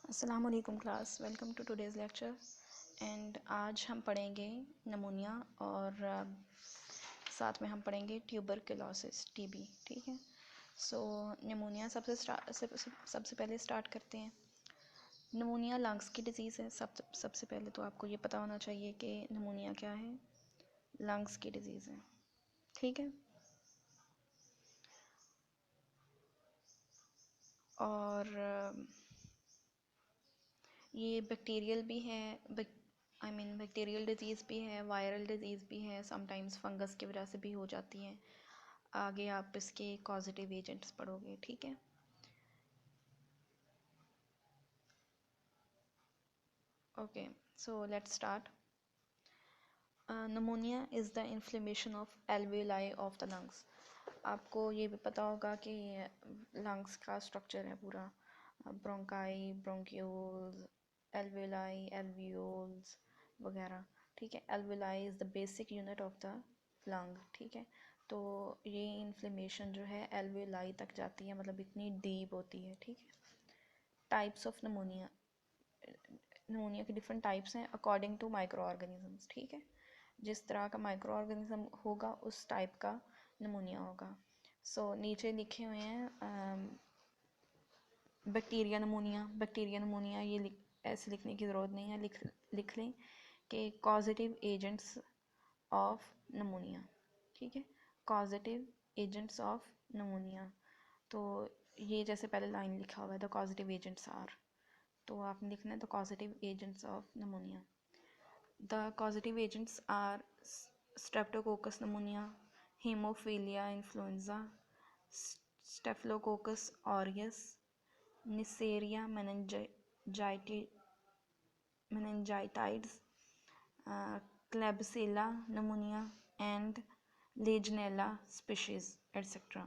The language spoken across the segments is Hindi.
अस्सलाम वालेकुम class, welcome to today's lecture. And आज हम पढ़ेंगे नमूनिया और साथ में हम पढ़ेंगे ट्यूबरकुलोसिस टीबी। ठीक है। सो नमूनिया सबसे पहले स्टार्ट करते हैं। नमूनिया लंग्स की डिज़ीज़ है। सबसे पहले तो आपको ये पता होना चाहिए कि नमूनिया क्या है। लंग्स की डिज़ीज़ है। ठीक है। और ये बैक्टीरियल भी है, बैक्टीरियल डिजीज़ भी है, वायरल डिजीज़ भी है, समटाइम्स फंगस की वजह से भी हो जाती है। आगे आप इसके कॉजेटिव एजेंट्स पढ़ोगे। ठीक है। Okay, so let's start. Pneumonia is the inflammation of alveoli of the lungs. आपको ये भी पता होगा कि लंग्स का स्ट्रक्चर है पूरा, ब्रोंकाई, ब्रोंक्यूल्स, एल्वेलाई, एल्वियोल्स वगैरह। ठीक है। Alveoli is the basic unit of the lung. ठीक है। तो ये इन्फ्लेमेशन जो है एल्वेलाई तक जाती है, मतलब इतनी डीप होती है। ठीक है। टाइप्स ऑफ नमोनिया, नमोनिया के डिफरेंट टाइप्स हैं अकॉर्डिंग टू माइक्रो ऑर्गेनिजम्स। ठीक है। जिस तरह का माइक्रो ऑर्गेनिज्म होगा उस टाइप का नमूनिया होगा। सो नीचे लिखे हुए हैं बैक्टीरिया नमूनिया। बैक्टीरिया नमूनिया ये ऐसे लिखने की ज़रूरत नहीं है, लिख लें कि कॉजेटिव एजेंट्स ऑफ नमूनिया। ठीक है। Causative agents of नमूनिया। तो ये जैसे पहले लाइन लिखा हुआ है, द कॉजेटिव एजेंट्स आर, तो आपने लिखना है the causative agents of नमूनिया। The causative agents are Streptococcus pneumonia, Haemophilia influenza, Staphylococcus aureus, Neisseria meningitidis, Klebsiella pneumonia and Legionella species etc.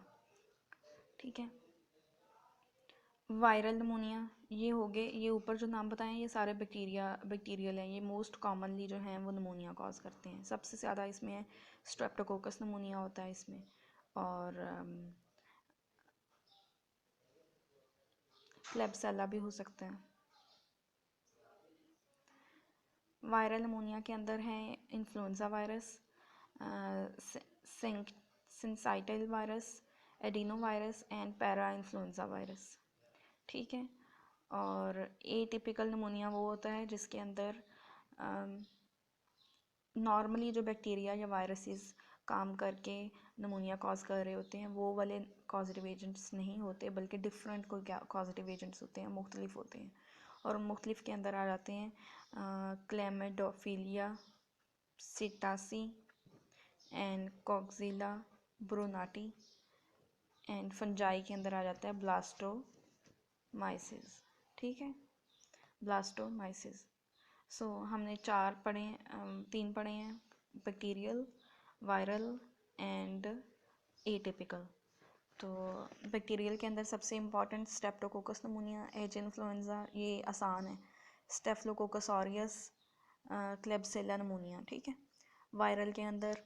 ठीक है। वायरल नमूनिया ये हो गए, ये ऊपर जो नाम बताएं ये सारे बैक्टीरियल हैं। ये मोस्ट कॉमनली जो हैं वो नमूनिया कॉज करते हैं। सबसे ज़्यादा इसमें स्ट्रेप्टोकोकस नमूनिया होता है इसमें, और क्लेब्सिella भी हो सकता है। वायरल नमूनिया के अंदर है influenza virus, syncytial virus, adeno virus and para influenza virus. ठीक है। और एटिपिकल नमूनिया वो होता है जिसके अंदर नॉर्मली जो बैक्टीरिया या वायरसेस काम करके नमूनिया कॉज कर रहे होते हैं वो वाले कॉजेटिव एजेंट्स नहीं होते, बल्कि डिफरेंट कोई कॉजेटिव एजेंट्स होते हैं, मुख्तलिफ होते हैं। और मुख्तलिफ के अंदर आ जाते हैं क्लेमिडोफिलिया सिटासी एंड कॉक्सिला ब्रुनाटी, एंड फंजाई के अंदर आ जाता है ब्लास्टोमाइसिस। ठीक है। ब्लास्टोमाइसिस। सो हमने तीन पढ़े हैं, बैक्टीरियल, वायरल एंड एटिपिकल। तो बैक्टीरियल के अंदर सबसे इम्पॉर्टेंट स्टेप्टोकोकस नमूनिया, एच इन्फ्लुएंजा, ये आसान है, स्टेफिलोकोकस ऑरियस, क्लेब्सिella नमूनिया। ठीक है। वायरल के अंदर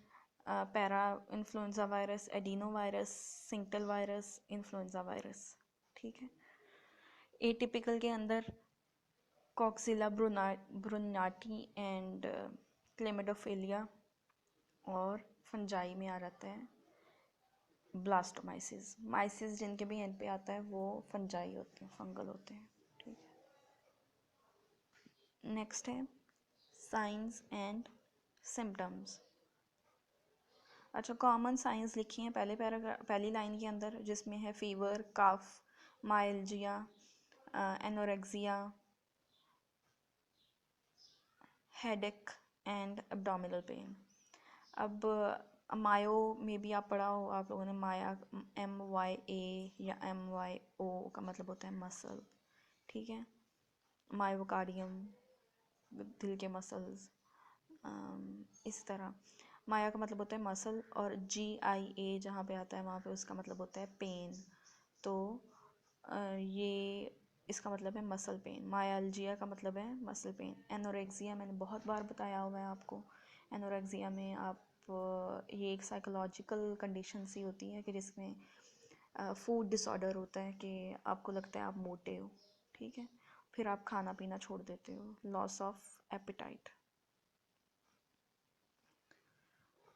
para influenza virus, adeno virus, syncytial virus, influenza virus. ठीक है। एटिपिकल के अंदर कॉक्सिला ब्रुनाटी एंड क्लेमिडोफिलिया, और फंजाई में आ जाता है ब्लास्टोमाइसिस। माइसिस जिनके भी एंड पे आता है वो फंजाई होते हैं, फंगल होते हैं। ठीक है। नेक्स्ट है साइंस एंड सिम्टम्स। अच्छा, कॉमन साइंस लिखी हैं पहली लाइन के अंदर, जिसमें है fever, cough, myalgia, anorexia, headache and abdominal pain. अब मायो में भी आप पढ़ा हो आप लोगों ने, माया MYA या MYO का मतलब होता है मसल। ठीक है। मायोकार्डियम, दिल के मसल्स, इस तरह माया का मतलब होता है मसल, और GIA जहाँ पे आता है वहाँ पे उसका मतलब होता है पेन। तो ये इसका मतलब है मसल पेन। मायाल्जिया का मतलब है मसल पेन। एनोरेक्सिया मैंने बहुत बार बताया हुआ है आपको। एनोरेक्सिया में आप ये एक साइकोलॉजिकल कंडीशन सी होती है कि जिसमें फूड डिसऑर्डर होता है कि आपको लगता है आप मोटे हो। ठीक है। फिर आप खाना पीना छोड़ देते हो, लॉस ऑफ एपिटाइट।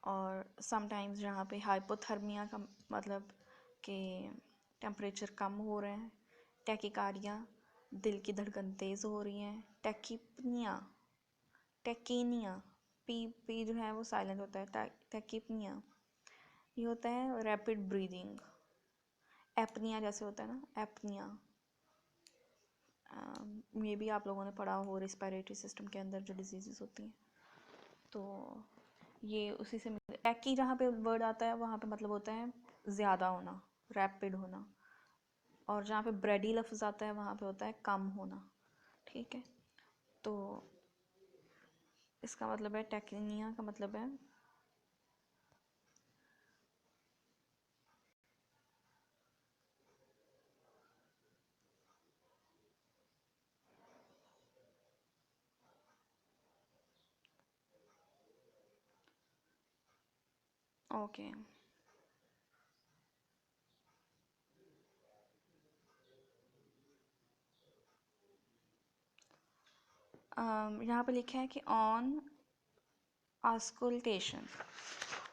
और समटाइम्स जहाँ पे हाइपोथर्मिया का मतलब कि टेम्परेचर कम हो रहे हैं, टैकिकार्डिया, दिल की धड़कन तेज़ हो रही है, टैकिपनिया, टैकीनिया, पी जो है वो साइलेंट होता है, टैकिपनिया ये होता है, रैपिड ब्रीदिंग, एपनिया जैसे होता है ना, एपनिया, ये भी आप लोगों ने पढ़ा हो रिस्पायरेटरी सिस्टम के अंदर जो डिजीज़ होती हैं, तो ये उसी से टैकी जहाँ पे वर्ड आता है वहाँ पे मतलब होता है ज़्यादा होना, रैपिड होना, और जहाँ पे ब्रेडी लफ्ज़ आता है वहाँ पे होता है कम होना, ठीक है। तो इसका मतलब है टैकिनिया का मतलब है ओके। यहाँ पे लिखा है कि ऑन ऑस्कुल्टेशन,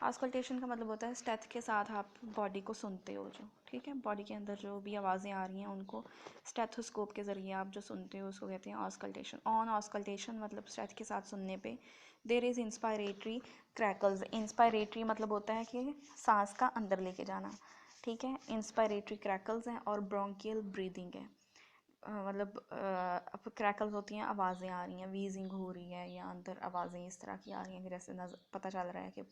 ऑस्कुल्टेशन का मतलब होता है स्टेथ के साथ आप बॉडी को सुनते हो जो, ठीक है, बॉडी के अंदर जो भी आवाज़ें आ रही हैं उनको स्टेथोस्कोप के ज़रिए आप जो सुनते हो उसको कहते हैं ऑस्कल्टेशन। ऑन ऑस्कल्टेशन मतलब स्टेथ के साथ सुनने पे there is inspiratory crackles, inspiratory मतलब होता है कि सांस का अंदर लेके जाना, ठीक है, इंस्पायरेटरी क्रैकल्स हैं और ब्रोंकियल ब्रीदिंग है। मतलब अब क्रैकल्स होती हैं, आवाज़ें आ रही हैं, वीजिंग हो रही है या अंदर आवाज़ें इस तरह की आ रही हैं कि जैसे पता चल रहा है कि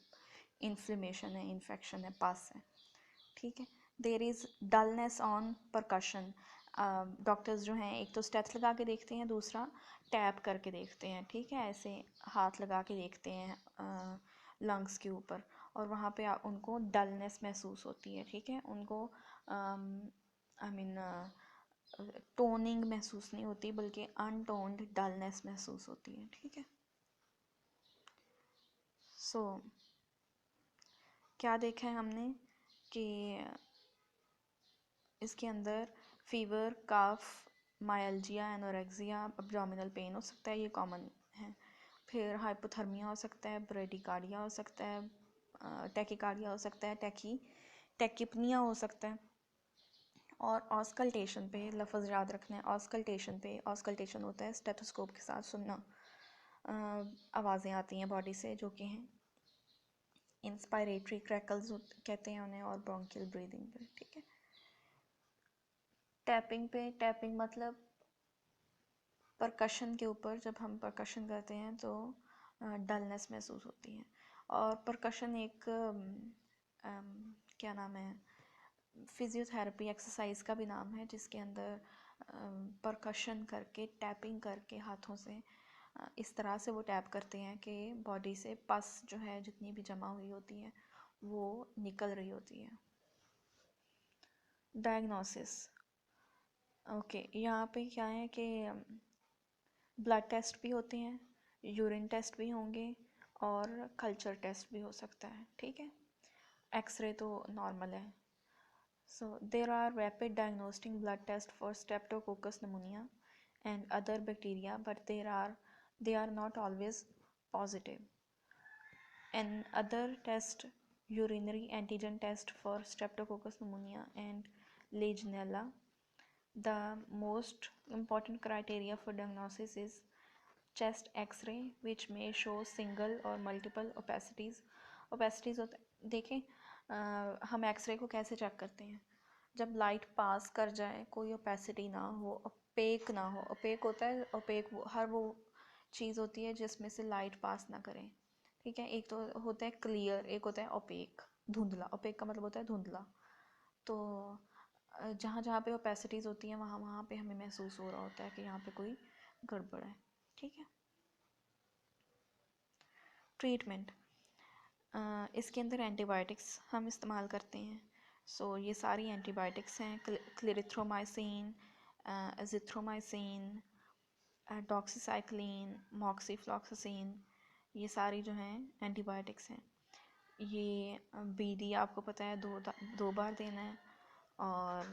इन्फ्लेमेशन है, इन्फेक्शन है, पस है, ठीक है। There is dullness on percussion, doctors जो हैं एक तो स्टेथ लगा के देखते हैं, दूसरा टैप करके देखते हैं, ठीक है, ऐसे हाथ लगा के देखते हैं लंग्स के ऊपर, और वहाँ पे उनको डलनेस महसूस होती है, ठीक है, उनको आई मीन टोनिंग महसूस नहीं होती बल्कि अनटोन्ड डलनेस महसूस होती है, ठीक है। सो क्या देखा है हमने कि इसके अंदर फीवर, काफ, मायल्जिया, एनोरेक्सिया, एब्डोमिनल पेन हो सकता है, ये कॉमन है। फिर हाइपोथर्मिया हो सकता है, ब्रेडिकार्डिया हो सकता है, टैकिकार्डिया हो सकता है, टैकिपनिया हो सकता है। और ऑस्कल्टेशन पे लफ्ज़ याद रखना है, ऑस्कल्टेशन पे, ऑस्कल्टेशन होता है स्टेथोस्कोप के साथ सुनना, आवाज़ें आती हैं बॉडी से जो कि हैं इंस्पायरेटरी क्रैकल्स कहते हैं उन्हें, और ब्रोंकियल ब्रीदिंग पे, ठीक है। टैपिंग पे, टैपिंग मतलब परकशन के ऊपर जब हम परकशन करते हैं तो डलनेस महसूस होती है। और परकशन एक क्या नाम है, फिजियोथेरेपी एक्सरसाइज का भी नाम है, जिसके अंदर परकशन करके, टैपिंग करके हाथों से इस तरह से वो टैप करते हैं कि बॉडी से पस जो है जितनी भी जमा हुई होती है वो निकल रही होती है। डायग्नोसिस, ओके, यहाँ पे क्या है कि ब्लड टेस्ट भी होते हैं, यूरिन टेस्ट भी होंगे, और कल्चर टेस्ट भी हो सकता है, ठीक है, एक्सरे तो नॉर्मल है। So there are rapid diagnostic blood test for streptococcus pneumonia and other bacteria, but they are not always positive. And other test, urinary antigen test for streptococcus pneumonia and legionella. The most important criteria for diagnosis is chest x-ray which may show single or multiple opacities. opacities होते देखें, हम एक्सरे को कैसे चेक करते हैं, जब लाइट पास कर जाए, कोई ओपेसिटी ना हो, ओपेक ना हो, ओपेक होता है, ओपेक हर वो चीज़ होती है जिसमें से लाइट पास ना करें, ठीक है, एक तो होता है क्लियर, एक होता है ओपेक, धुंधला, ओपेक का मतलब होता है धुंधला। तो जहाँ जहाँ पे ओपेसिटीज़ होती हैं वहाँ वहाँ पे हमें महसूस हो रहा होता है कि यहाँ पे कोई गड़बड़ है, ठीक है। ट्रीटमेंट, इसके अंदर एंटीबायोटिक्स हम इस्तेमाल करते हैं। सो ये सारी एंटीबायोटिक्स हैं, क्लेरिथ्रोमाइसिन, एजिथ्रोमाइसिन, डॉक्सीसाइक्लिन, मॉक्सीफ्लॉक्सासिन, ये सारी जो हैं एंटीबायोटिक्स हैं। ये बीडी आपको पता है दो बार देना है, और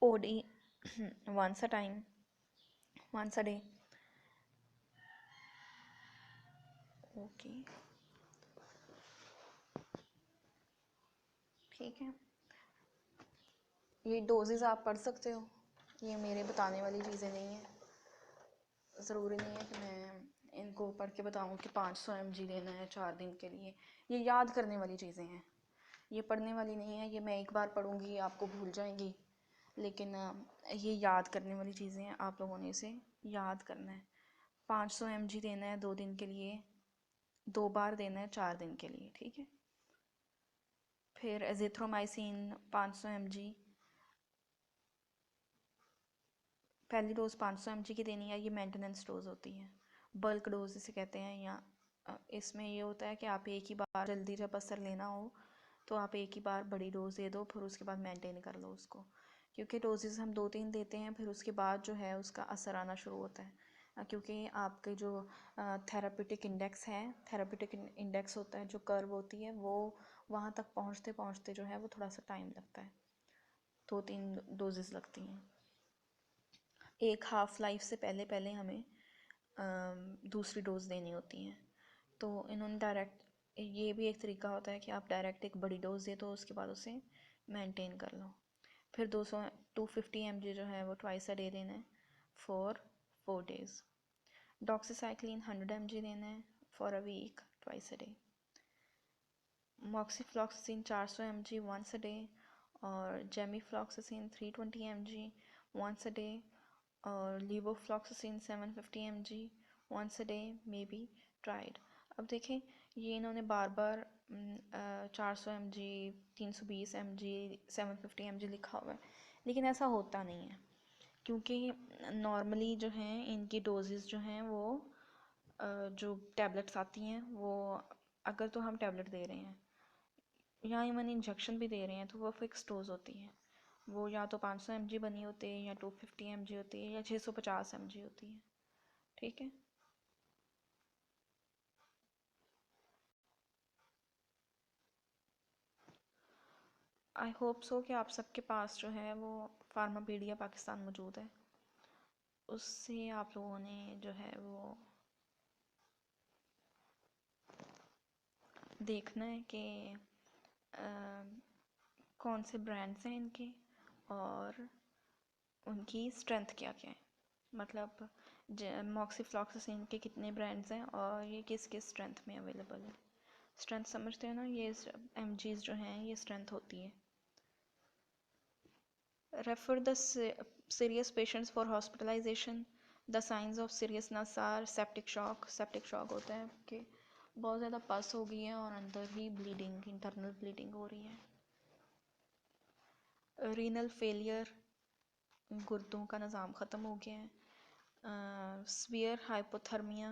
OD once a time, once a day. Okay, ठीक है। ये डोजेज़ आप पढ़ सकते हो, ये मेरे बताने वाली चीज़ें नहीं हैं। ज़रूरी नहीं है कि मैं इनको पढ़ के बताऊँ कि 500 mg लेना है 4 दिन के लिए। ये याद करने वाली चीज़ें हैं, ये पढ़ने वाली नहीं है। ये मैं एक बार पढ़ूँगी आपको भूल जाएंगी, लेकिन ये याद करने वाली चीज़ें हैं। आप लोगों ने इसे याद करना है। 500 mg देना है 2 दिन के लिए, 2 बार देना है 4 दिन के लिए, ठीक है। फिर एजिथ्रोमाइसिन 500 mg, पहली डोज 500 mg की देनी है। ये मेंटेनेंस डोज होती है, बल्क डोज इसे कहते हैं। या इसमें ये होता है कि आप एक ही बार जल्दी जब असर लेना हो तो आप एक ही बार बड़ी डोज दे दो, फिर उसके बाद मेंटेन कर लो उसको। क्योंकि डोजेस हम 2-3 देते हैं, फिर उसके बाद जो है उसका असर आना शुरू होता है। क्योंकि आपके जो थेरापेटिक इंडेक्स है, थेरापेटिक इंडेक्स होता है, जो कर्व होती है, वो वहाँ तक पहुँचते पहुँचते जो है वो थोड़ा सा टाइम लगता है, 2-3 डोजेस लगती हैं। एक हाफ लाइफ से पहले पहले हमें दूसरी डोज देनी होती हैं। तो इन्होंने डायरेक्ट, ये भी एक तरीका होता है कि आप डायरेक्ट एक बड़ी डोज दे दो, उसके बाद उसे मेंटेन कर लो। फिर 250 mg जो है वो ट्वाइस अ डे देना है फॉर 4 डेज़। डॉक्सीसाइक्लिन 100 mg देना है for a week, twice a day. Moxifloxacin 400 mg once a day, और gemifloxacin 320 mg once a day, और levofloxacin 750 mg once a day may be tried. अब देखें, ये इन्होंने बार बार 400 mg, 320 mg, 750 mg लिखा हुआ है, लेकिन ऐसा होता नहीं है। क्योंकि नॉर्मली जो हैं इनकी डोजेस जो हैं वो जो टैबलेट्स आती हैं वो, अगर तो हम टैबलेट दे रहे हैं या इवन इंजेक्शन भी दे रहे हैं, तो वो फिक्स डोज होती है। वो या तो 500 mg बनी होती है, या 250 mg होती है, या 650 mg होती है, ठीक है। आई होप सो कि आप सबके पास जो है वो फार्मापीडिया पाकिस्तान मौजूद है, उससे आप लोगों ने जो है वो देखना है कि कौन से ब्रांड्स हैं इनके, और उनकी स्ट्रेंथ क्या क्या है। मतलब मॉक्सीफ्लॉक्सिसिन के कितने ब्रांड्स हैं और ये किस किस स्ट्रेंथ में अवेलेबल है। स्ट्रेंथ समझते हैं ना, ये mgs जो हैं ये स्ट्रेंथ होती है। Refer the serious patients for hospitalisation. The signs of seriousness are septic shock. Septic shock होता है कि बहुत ज़्यादा पस हो गई है और अंदर ही ब्लीडिंग, इंटरनल ब्लीडिंग हो रही है। रीनल फेलियर, गुर्दों का निज़ाम ख़त्म हो गया है। स्वीयर हाइपोथर्मिया,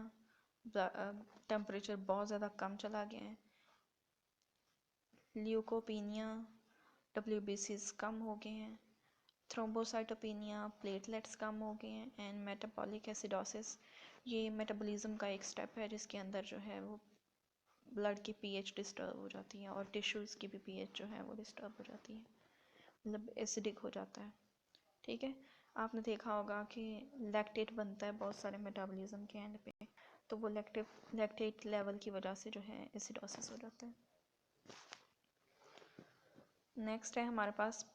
टेम्परेचर बहुत ज़्यादा कम चला गया है। ल्यूकोपीनिया, WBCs कम हो गए हैं। थ्रोम्बोसाइटोपिनिया, प्लेटलेट्स कम हो गए हैं। एंड मेटाबॉलिक एसिडोसिस, ये मेटाबॉलिज्म का एक स्टेप है जिसके अंदर जो है वो ब्लड की pH डिस्टर्ब हो जाती है, और टिश्यूज़ की भी pH जो है वो डिस्टर्ब हो जाती है, मतलब एसिडिक हो जाता है, ठीक है। आपने देखा होगा कि लैक्टेट बनता है बहुत सारे मेटाबॉलिज्म के एंड पे, तो वो लैक्टेट लेवल की वजह से जो है एसिडोसिस हो जाता है। नेक्स्ट है हमारे पास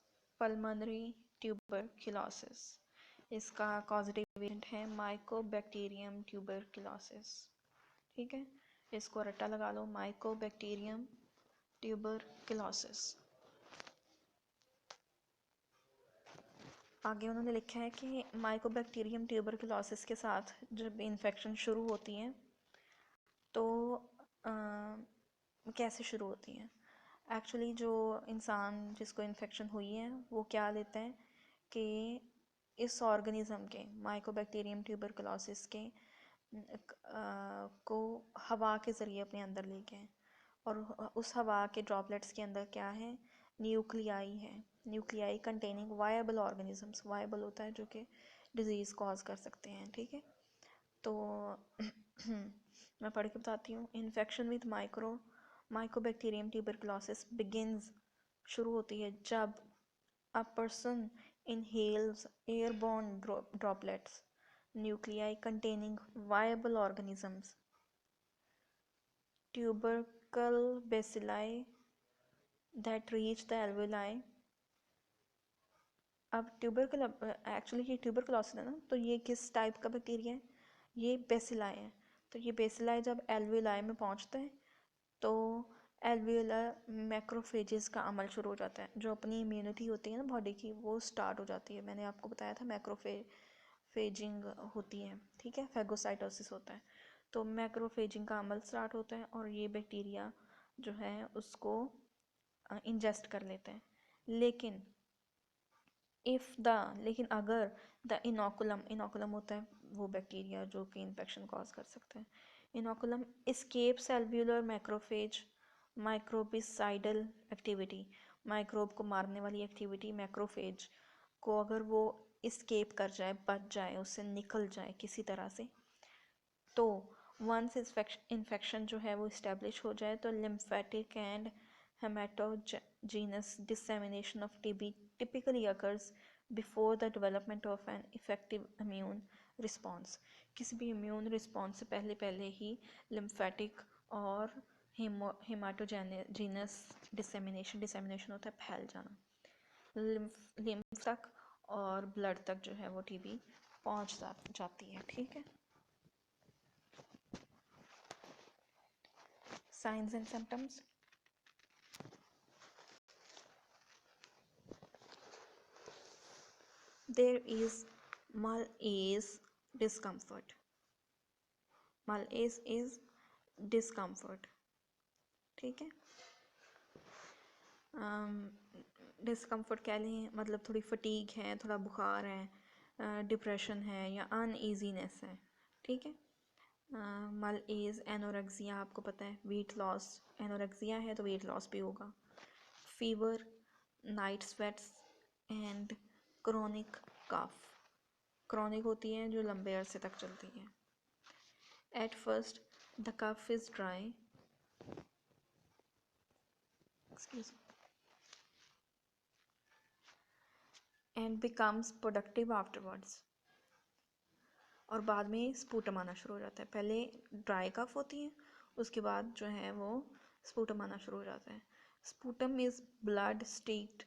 पल्मोनरी ट्यूबरक्लोसिस। इसका कॉजेटिव एजेंट है माइकोबैक्टीरियम ट्यूबरक्लोसिस, ठीक है। इसको रट्टा लगा लो, माइकोबैक्टीरियम ट्यूबरक्लोसिस। आगे उन्होंने लिखा है कि माइकोबैक्टीरियम ट्यूबरक्लोसिस के साथ जब इन्फेक्शन शुरू होती है तो कैसे शुरू होती है। एक्चुअली जो इंसान जिसको इन्फेक्शन हुई है वो क्या लेता है कि इस ऑर्गेनिज्म के, माइकोबैक्टीरियम ट्यूबरक्लोसिस के को हवा के ज़रिए अपने अंदर ले गए, और उस हवा के ड्रॉपलेट्स के अंदर क्या है, न्यूक्लियाई है। Nuclei containing viable organisms, viable होता है जो कि डिजीज़ कॉज कर सकते हैं, ठीक है। तो मैं पढ़ के बताती हूँ। Infection with Mycobacterium tuberculosis begins, शुरू होती है जब a person inhales airborne droplets, nuclei containing viable organisms, tubercle bacilli that reach the alveoli. अब ट्यूबरकल एक्चुअली ये ट्यूबरकुलोसिस है ना, तो ये किस टाइप का बैक्टीरिया है, ये बेसिलाई है। तो ये बेसिलाई जब एल्वियोलाई में पहुंचते हैं तो एल्वियोलर मैक्रोफेजेस का अमल शुरू हो जाता है। जो अपनी इम्यूनिटी होती है ना बॉडी की, वो स्टार्ट हो जाती है। मैंने आपको बताया था मैक्रोफेजिंग होती है, ठीक है, फैगोसाइटोसिस होता है। तो मैक्रोफेजिंग का अमल स्टार्ट होता है और ये बैक्टीरिया जो है उसको इंजेस्ट कर लेते हैं। लेकिन अगर द इनोकुलम होता है वो बैक्टीरिया जो कि इन्फेक्शन कॉज कर सकते हैं। Inoculum escapes alveolar macrophage microbicidal activity, microbe को मारने वाली एक्टिविटी मैक्रोफेज को अगर वो एस्केप कर जाए, बच जाए, उससे निकल जाए किसी तरह से, तो वंस इन्फेक्शन जो है वो इस्टेब्लिश हो जाए तो lymphatic and hematogenous dissemination of TB typically occurs before the development of an effective immune response. किसी भी immune response से पहले पहले ही lymphatic और hematogenous dissemination होता है, फैल जाना। lymph तक और blood तक जो है वो TB पहुंच जाती है, ठीक है। Signs and symptoms. There is malaise discomfort. Malaise is discomfort, ठीक है। डिस्कम्फर्ट कह लें, मतलब थोड़ी फटीग है, थोड़ा बुखार है, डिप्रेशन है या अनईजीनेस है, ठीक है। मलेज, एनोरेक्सिया आपको पता है, वेट लॉस, एनोरेक्सिया है तो वेट लॉस भी होगा। Fever, night sweats and chronic cough, chronic होती है जो लंबे अरसे तक चलती है। At first the cough is dry, and becomes productive afterwards, और बाद में स्पूटम आना शुरू हो जाता है। पहले ड्राई कफ होती है, उसके बाद जो है वो स्पूटम आना शुरू हो जाता है। स्पूटम इज ब्लड स्टीक्ड,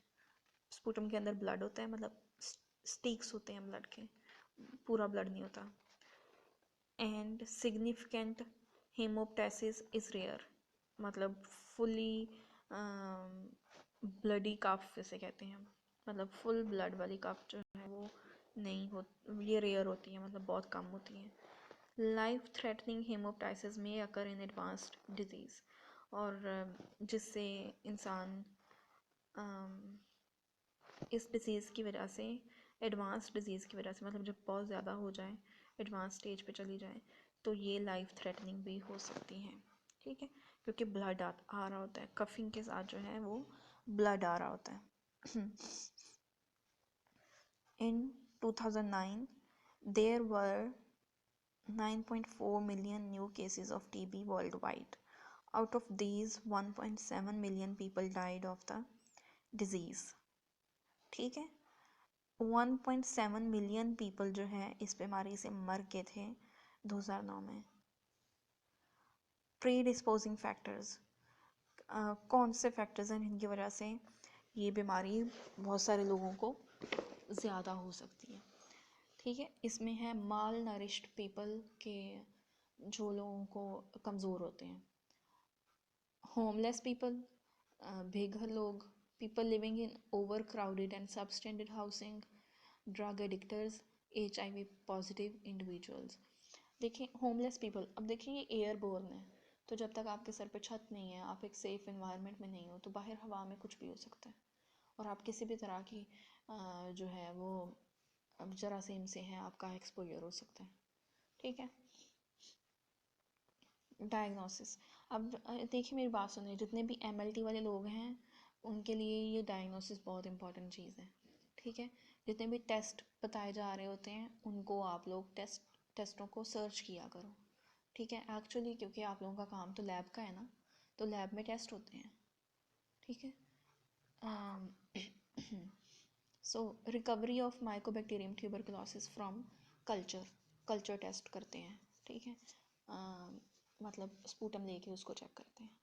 स्पूटम के अंदर ब्लड होता है, मतलब स्टीक्स होते हैं ब्लड के, पूरा ब्लड नहीं होता। And significant haemoptysis is rare, मतलब फुली ब्लडी कफ जैसे कहते हैं, मतलब फुल ब्लड वाली कफ जो है वो नहीं हो, ये रेयर होती है, मतलब बहुत कम होती है। लाइफ थ्रेटनिंग हेमोप्टाइसिस में अकर इन एडवांस्ड डिजीज़, और जिससे इंसान इस डिज़ीज़ की वजह से, एडवांस डिज़ीज़ की वजह से, मतलब जब बहुत ज़्यादा हो जाए, एडवांस स्टेज पे चली जाए, तो ये लाइफ थ्रेटनिंग भी हो सकती हैं, ठीक है, क्योंकि ब्लड आ रहा होता है, कफिंग के साथ जो है वो ब्लड आ रहा होता है। In 2009, there were 9.4 million new cases of TB worldwide. Out of these, 1.7 million people died of the disease. ठीक है, 1.7 मिलियन पीपल जो है इस बीमारी से मर गए थे 2009 में। प्री डिस्पोजिंग फैक्टर्स, कौन से फैक्टर्स हैं जिनकी वजह से ये बीमारी बहुत सारे लोगों को ज़्यादा हो सकती है, ठीक है। इसमें है माल नरिश्ड पीपल के, जो लोगों को कमज़ोर होते हैं, होमलेस पीपल, बेघर लोग, people living in over crowded and substandard housing, drug addicts, HIV positive individuals. देखिए होमलेस पीपल, अब देखिए ये एयरबोर्न है, तो जब तक आपके सर पे छत नहीं है, आप एक सेफ़ इन्वायरमेंट में नहीं हो, तो बाहर हवा में कुछ भी हो सकता है, और आप किसी भी तरह की जो है वो अब जरासीम से है आपका एक्सपोजर हो सकता है, ठीक है। डायग्नोसिस, अब देखिए मेरी बात सुनिए, जितने भी MLT वाले लोग हैं उनके लिए ये डायग्नोसिस बहुत इंपॉर्टेंट चीज़ है, ठीक है। जितने भी टेस्ट बताए जा रहे होते हैं उनको आप लोग टेस्टों को सर्च किया करो, ठीक है। एक्चुअली क्योंकि आप लोगों का काम तो लैब का है ना, तो लैब में टेस्ट होते हैं, ठीक है। So recovery of mycobacterium tuberculosis from culture test करते हैं, ठीक है। मतलब स्पूटम लेके उसको चेक करते हैं।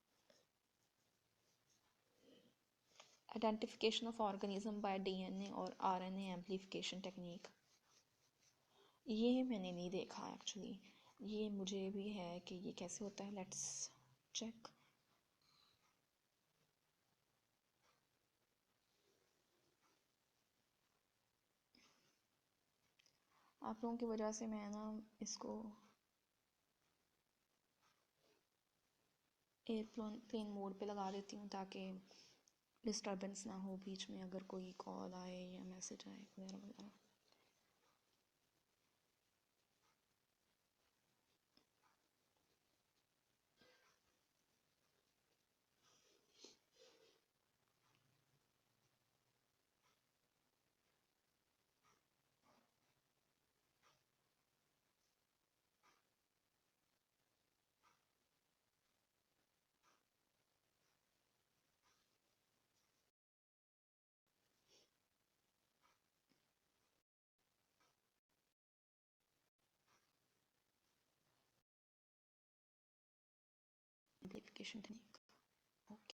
Identification of organism by DNA और आरएनए एम्प्लीफिकेशन टेक्निक, ये मैंने नहीं देखा एक्चुअली, ये मुझे भी है कि ये कैसे होता है। Let's check. आप लोगों की वजह से मैं ना इसको एयरप्लेन मोड पे लगा देती हूँ ताकि डिस्टर्बेंस ना हो बीच में, अगर कोई कॉल आए या मैसेज आए वगैरह वगैरह। Amplification technique, okay.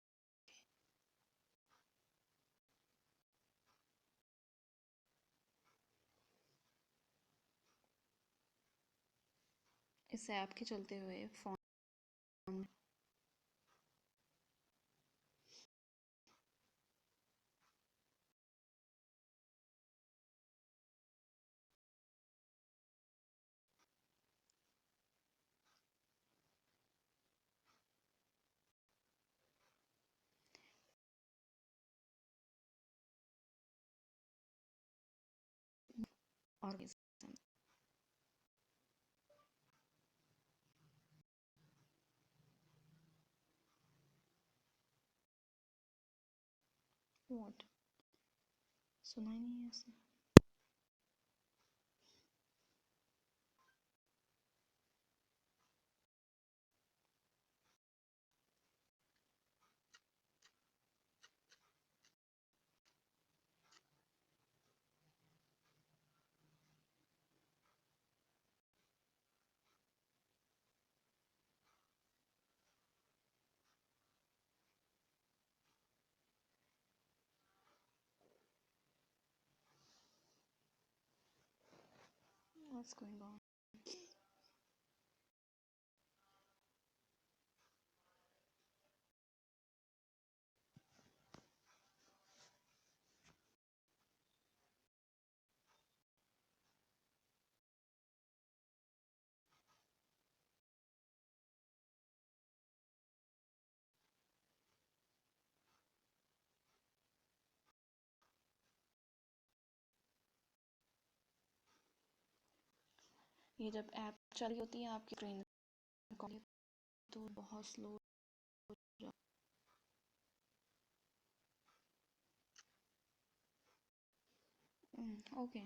इस ऐप के चलते हुए फॉर्म ऑर्गेनिज्म। व्हाट, सुना ही नहीं है ऐसे। What's going on. ये जब ऐप चल रही होती है आपकी ट्रेन तो बहुत slow. Okay.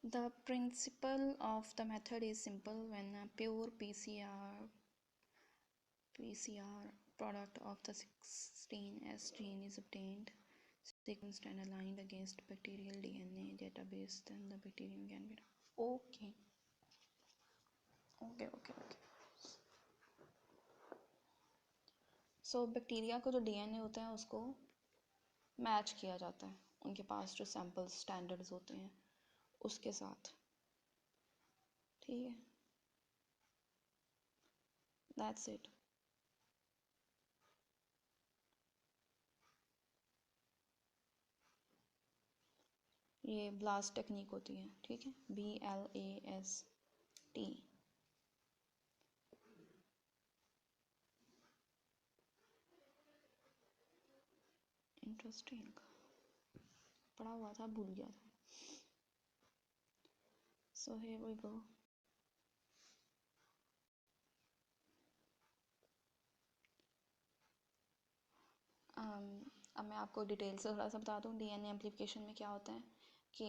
The principle of the method is simple. When a pure PCR product of the 16S gene is obtained, sequenced and aligned against bacterial DNA database, then the bacterium can be. Okay. Okay, okay, okay. So bacteria का जो डीएनए होता है उसको मैच किया जाता है उनके पास जो सैम्पल्स स्टैंडर्ड्स होते हैं उसके साथ, ठीक है। That's it. ये ब्लास्ट टेक्निक होती है, ठीक है, BLAST। इंटरेस्टिंग, पढ़ा हुआ था, भूल गया था। So here we go. अब मैं आपको डिटेल से थोड़ा सा बता दूँ DNA एम्प्लीफिकेशन में क्या होता है कि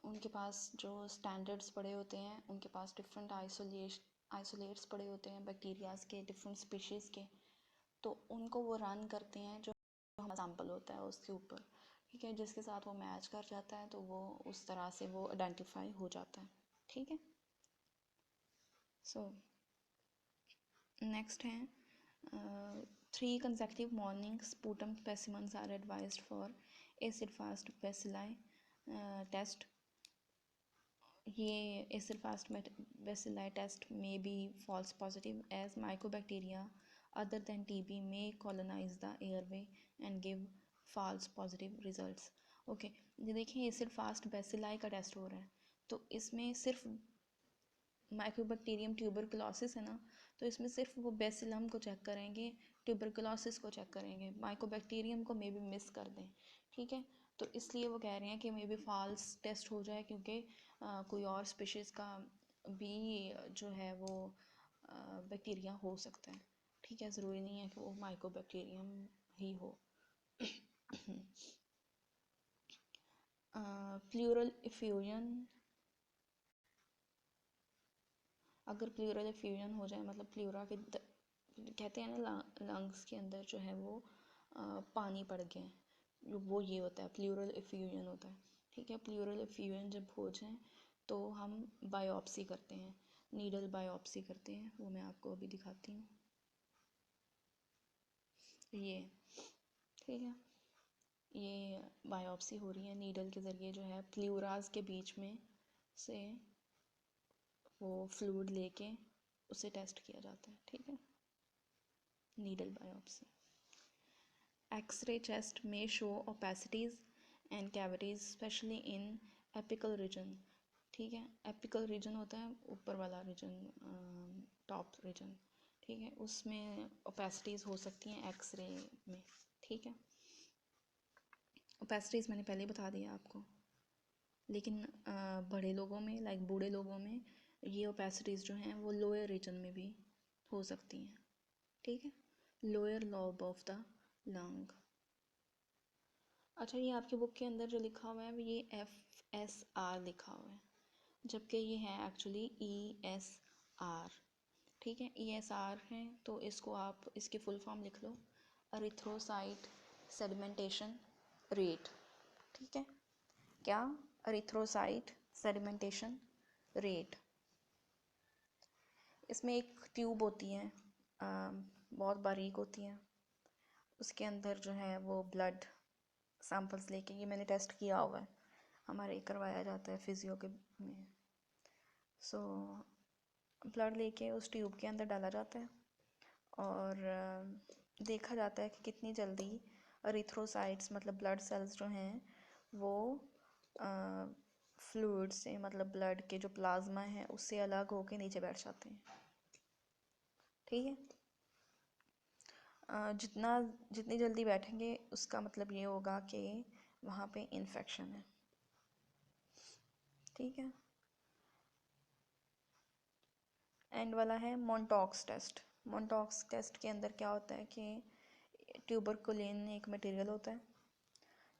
उनके पास जो स्टैंडर्ड्स पड़े होते हैं, उनके पास डिफरेंट आइसोलेट्स पड़े होते हैं बैक्टीरियाज के, डिफरेंट स्पीशीज़ के, तो उनको वो रन करते हैं जो हमारा सैम्पल होता है उसके ऊपर, ठीक है, जिसके साथ वो मैच कर जाता है तो वो उस तरह से वो आइडेंटिफाई हो जाता है, ठीक है। सो नेक्स्ट है 3 consecutive mornings sputum specimens are advised for acid fast bacilli test. ये acid fast bacilli test may be false positive as mycobacteria other than TB may colonize the airway and give false positive results. Okay, ये देखिए एसिड फास्ट बेसिलाई का टेस्ट हो रहा है, तो इसमें सिर्फ माइकोबैक्टीरियम ट्यूबरकुलोसिस है ना, तो इसमें सिर्फ वो बेसिलम को चेक करेंगे, ट्यूबरकुलोसिस को चेक करेंगे, माइकोबैक्टीरियम को मे बी मिस कर दें, ठीक है। तो इसलिए वो कह रहे हैं कि मे बी फॉल्स टेस्ट हो जाए, क्योंकि कोई और स्पीशीज़ का भी जो है वो बैक्टीरिया हो सकता है, ठीक है, ज़रूरी नहीं है कि वो माइकोबैक्टीरियम ही हो। प्लूरल इफ्यूजन, अगर प्लूरल इफ्यूजन हो जाए, मतलब प्लूरा के कहते हैं ना लंग्स के अंदर जो है वो पानी पड़ गया है, वो ये होता है प्लूरल इफ्यूजन होता है, ठीक है। प्लूरल इफ्यूजन जब हो जाए तो हम बायोप्सी करते हैं, नीडल बायोप्सी करते हैं, वो मैं आपको अभी दिखाती हूँ, ये ठीक है, ये बायोप्सी हो रही है नीडल के ज़रिए, जो है प्लूराज के बीच में से वो फ्लूइड लेके उसे टेस्ट किया जाता है, ठीक है, needle biopsy. X-ray chest may show opacities and cavities especially in apical region, ठीक है, एपिकल रीजन होता है ऊपर वाला रीजन, टॉप रीजन, ठीक है, उसमें ओपेसिटीज़ हो सकती हैं एक्सरे में, ठीक है। ओपेसिटीज़ मैंने पहले बता दिया आपको, लेकिन बड़े लोगों में, लाइक बूढ़े लोगों में, ये ओपेसिटीज़ जो हैं वो लोअर रीजन में भी हो सकती हैं, ठीक है, lower lobe of the lung. अच्छा, ये आपकी बुक के अंदर जो लिखा हुआ है ये FSR लिखा हुआ है, जबकि ये है एक्चुअली ESR, ठीक है, ESR है, तो इसको आप इसकी फुल फॉर्म लिख लो, एरिथ्रोसाइट सेडिमेंटेशन रेट, ठीक है, क्या, एरिथ्रोसाइट सेडिमेंटेशन रेट। इसमें एक ट्यूब होती है, बहुत बारीक होती है, उसके अंदर जो है वो ब्लड सैंपल्स लेके, ये मैंने टेस्ट किया हुआ है, हमारे करवाया जाता है फिजियो के में। सो ब्लड लेके उस ट्यूब के अंदर डाला जाता है और देखा जाता है कि कितनी जल्दी एरिथ्रोसाइट्स मतलब ब्लड सेल्स जो हैं वो फ्लूइड से, मतलब ब्लड के जो प्लाज्मा है उससे अलग होके नीचे बैठ जाते हैं, ठीक है। जितनी जल्दी बैठेंगे उसका मतलब ये होगा कि वहाँ पे इन्फेक्शन है, ठीक है। एंड वाला है मोंटॉक्स टेस्ट। मोंटॉक्स टेस्ट के अंदर क्या होता है कि ट्यूबरकुलिन एक मटेरियल होता है,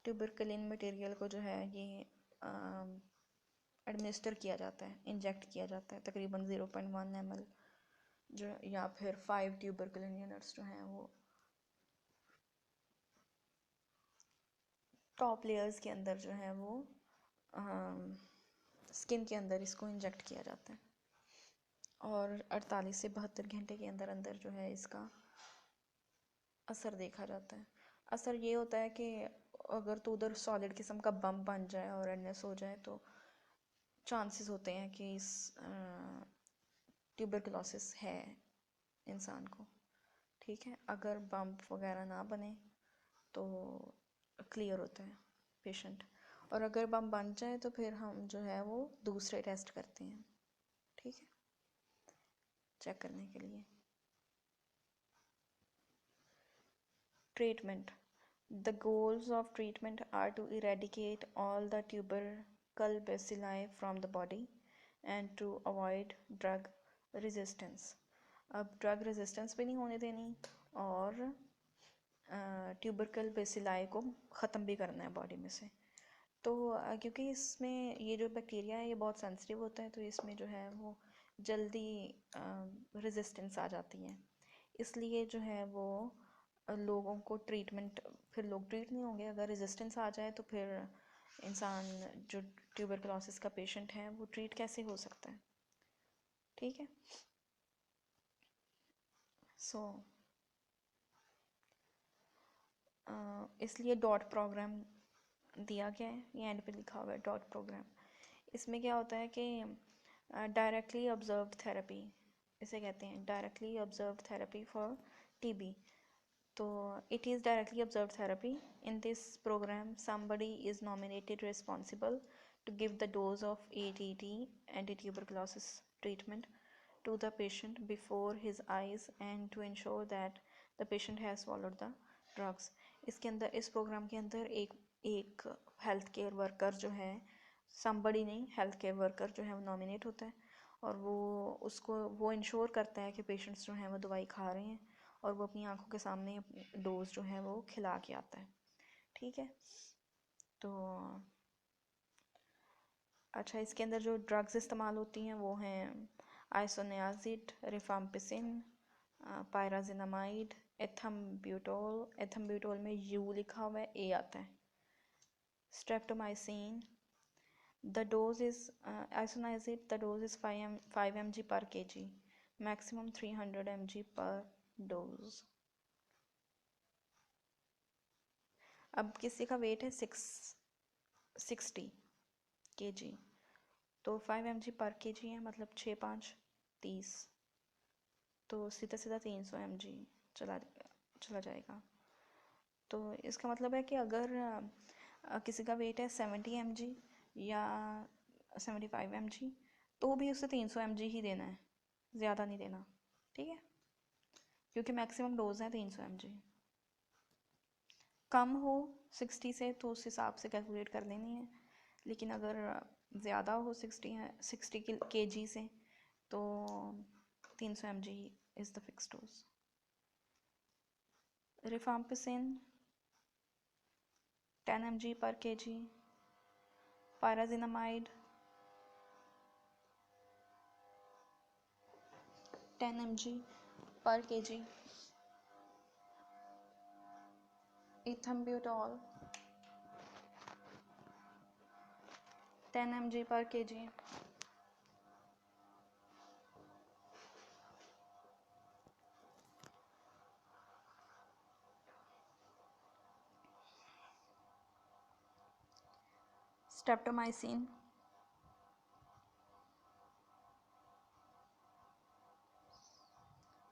ट्यूबरकुलिन मटेरियल को जो है ये एडमिनिस्टर किया जाता है, इंजेक्ट किया जाता है तकरीबन 0.1 ml, जो या फिर 5 ट्यूबरकुलिन यूनिट्स जो हैं वो टॉप लेयर्स के अंदर जो है वो स्किन के अंदर इसको इंजेक्ट किया जाता है, और 48 से 72 घंटे के अंदर अंदर जो है इसका असर देखा जाता है। असर ये होता है कि अगर तो उधर सॉलिड किस्म का बम बन जाए और रेडनेस हो जाए तो चांसेस होते हैं कि इस ट्यूबरकुलोसिस है इंसान को, ठीक है। अगर बम्प वगैरह ना बने तो क्लियर होता है पेशेंट, और अगर बम बन जाए तो फिर हम जो है वो दूसरे टेस्ट करते हैं, ठीक है, चेक करने के लिए। Treatment. The goals of treatment are to eradicate all the tubercle bacilli from the body and to avoid drug resistance. अब ड्रग रेजिस्टेंस भी नहीं होने देनी और ट्यूबरकल बेसिलाई को ख़त्म भी करना है बॉडी में से। तो क्योंकि इसमें ये जो बैक्टीरिया है ये बहुत सेंसिटिव होता है, तो इसमें जो है वो जल्दी रेजिस्टेंस आ जाती है, इसलिए जो है वो लोगों को ट्रीटमेंट, फिर लोग ट्रीट नहीं होंगे। अगर रेजिस्टेंस आ जाए तो फिर इंसान जो ट्यूबरकुलोसिस का पेशेंट है वो ट्रीट कैसे हो सकता है, ठीक है। सो इसलिए डॉट प्रोग्राम दिया गया है, ये एंड पे लिखा हुआ है डॉट प्रोग्राम। इसमें क्या होता है कि डायरेक्टली ऑब्जर्व्ड थेरेपी, इसे कहते हैं directly observed therapy for TB. तो it is directly observed therapy. In this program, somebody is nominated responsible to give the dose of ATT, anti-tuberculosis treatment, to the patient before his eyes and to ensure that the patient has followed the drugs. इसके अंदर, इस प्रोग्राम के अंदर एक हेल्थ केयर वर्कर जो है, somebody नहीं, हेल्थ केयर वर्कर जो है वो नॉमिनेट होता है और वो इंश्योर करता है कि पेशेंट्स जो हैं वो दवाई खा रहे हैं और वो अपनी आंखों के सामने डोज जो है वो खिला के आता है, ठीक है। तो अच्छा, इसके अंदर जो ड्रग्स इस्तेमाल होती हैं वो हैं आइसोनियाजिड, रिफाम्पिसिन, पायराजिनामाइड, एथम्ब्यूटोल, एथम्ब्यूटोल में यू लिखा हुआ है, ए आता है, streptomycin. The dose is isoniazid, the dose is 5 mg per kg, maximum 300 mg per dose. अब किसी का वेट है 660 kg, तो 5 mg पर kg है, मतलब 6 5 30, तो सीधा सीधा 300 mg चला जाएगा। तो इसका मतलब है कि अगर किसी का वेट है 70 mg या 75 mg, तो भी उसे 300 mg ही देना है, ज़्यादा नहीं देना, ठीक है, क्योंकि मैक्सिमम डोज है 300 mg। कम हो 60 से तो उस हिसाब से कैलकुलेट कर लेनी है, लेकिन अगर ज़्यादा हो 60 kg से तो 300 mg is the fix dose. Rifampicin 10 mg पर kg, पायराजिनामाइड 10 mg पर kg, इथम्ब्यूटोल 10 mg पर kg, streptomycin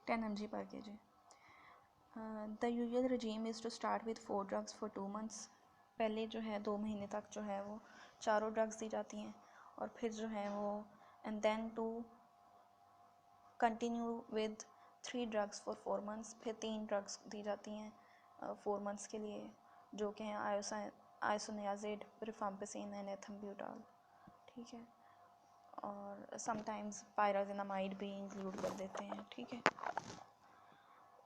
10 mg per kg. The usual regime is to start with 4 drugs for 2 months. पहले जो है 2 महीने तक जो है वो चारों ड्रग्स दी जाती हैं और फिर जो है वो and then to continue with 3 drugs for 4 months. फिर 3 ड्रग्स दी जाती हैं 4 मंथ्स के लिए, जो कि हैं आइसोनियाजिड, रिफाम्पिसिन एंड एथम्ब्यूटोल, ठीक है, और समटाइम्स पायराजिनामाइड भी इंक्लूड कर देते हैं, ठीक है।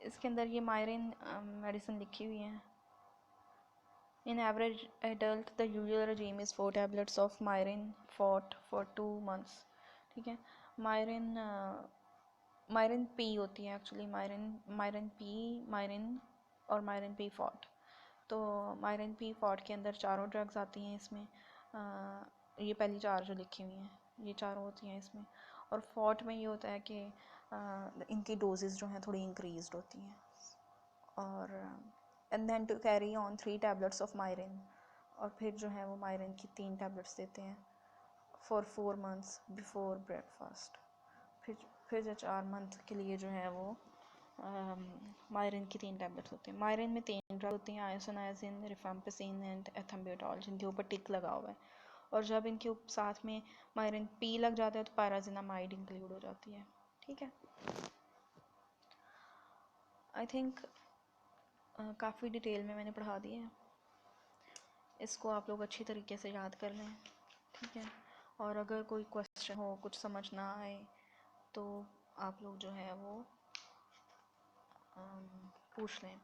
इसके अंदर ये मायरिन मेडिसिन लिखी हुई है। In average adult the usual regime is 4 tablets of Myrin forte for 2 months, ठीक है। मायरिन पी होती है एक्चुअली, मायरिन पी, मायरिन और मायरिन पी फॉट। तो मायरिन पी फॉट के अंदर चारों ड्रग्स आती हैं इसमें, ये पहली 4 जो लिखी हुई हैं ये चारों होती हैं इसमें। और फॉट में ये होता है कि इनकी डोजेस जो हैं थोड़ी इंक्रीज्ड होती हैं। और and then to carry on 3 tablets of Myrin, और फिर जो है वो मायरिन की 3 टैबलेट्स देते हैं फॉर 4 मंथ्स बिफोर ब्रेकफास्ट। फिर जो 4 मंथ के लिए जो है वो मायरिन की 3 टैबलेट्स होती हैं। मायरिन में 3 ड्रग होती हैं, आइसोनाइजिन, रिफाम्पिसिन एंड एथम्ब्यूटॉल, जिनके ऊपर टिक लगा हुआ है। और जब इनके साथ में मायरिन पी लग जाता है तो पायराजिनामाइड इंक्लूड हो जाती है। ठीक है, आई थिंक काफ़ी डिटेल में मैंने पढ़ा दिया है, इसको आप लोग अच्छी तरीके से याद कर लें। ठीक है, और अगर कोई क्वेश्चन हो, कुछ समझ ना आए, तो आप लोग जो है वो पूछ लें।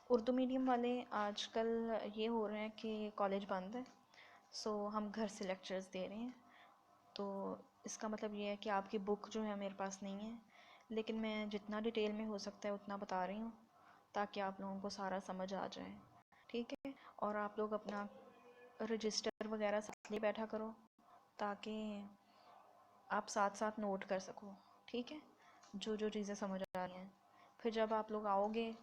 उर्दू मीडियम वाले आजकल ये हो रहे हैं कि कॉलेज बंद है, सो हम घर से लेक्चर्स दे रहे हैं। तो इसका मतलब ये है कि आपकी बुक जो है मेरे पास नहीं है, लेकिन मैं जितना डिटेल में हो सकता है उतना बता रही हूँ, ताकि आप लोगों को सारा समझ आ जाए। ठीक है, और आप लोग अपना रजिस्टर वगैरह साथ ले बैठा करो, ताकि आप साथ साथ नोट कर सको। ठीक है, जो जो चीज़ें समझ आ रही हैं, फिर जब आप लोग आओगे